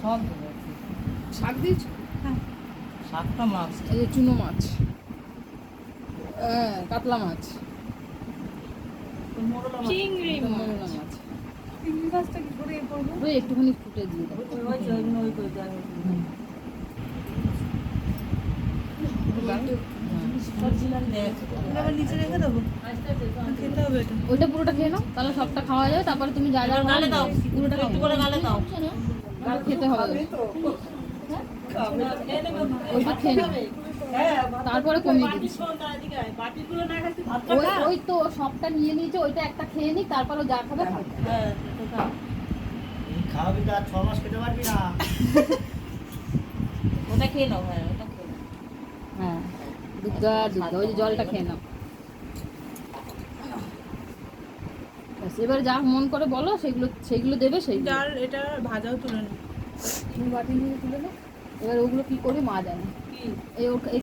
সব শাক দিয়েছ? হ্যাঁ, শাকটা মাছ। এই যে চুনো মাছ, কাতলা মাছ, চিংড়ি এটা মাছ। মোরলা মাছ। চিংড়ি মাছটা কি করে করবো? ওই একটুখানি ফুটে দিয়ে দাও। আবার নিচে রেখে দেবো, খেতে হবে এটা। ওইটা পুরোটা খেয়ে নাও, তাহলে সবটা খাওয়া যাবে। তারপরে তুমি যা যা গালে দাও, পুরোটা একটু করে গালে দাও। খেতে হবে, ওইটা খেয়ে নাও, তারপরে কমিয়ে দিচ্ছি। ওই ওই তো সবটা নিয়ে নিয়েছে, ওইটা একটা খেয়ে নিক, তারপরে যা খাবে খাবে। খাওয়াবি তো আর 6 মাস খেতে পারবি না। ওটা খেয়ে নাও, হ্যাঁ ওটা খেয়ে নাও। হ্যাঁ, দুর্গা দুর্গা, ওই যে জলটা খেয়ে নাও। ব্যাস, এবার যা মন করে বলো, সেগুলো সেগুলো দেবে, সেইগুলো ডাল এটা ভাজাও তুলে নি। তুমি বাটি নিয়ে তুলে নাও। এবার ওগুলো কি করে মা জানে। কি এই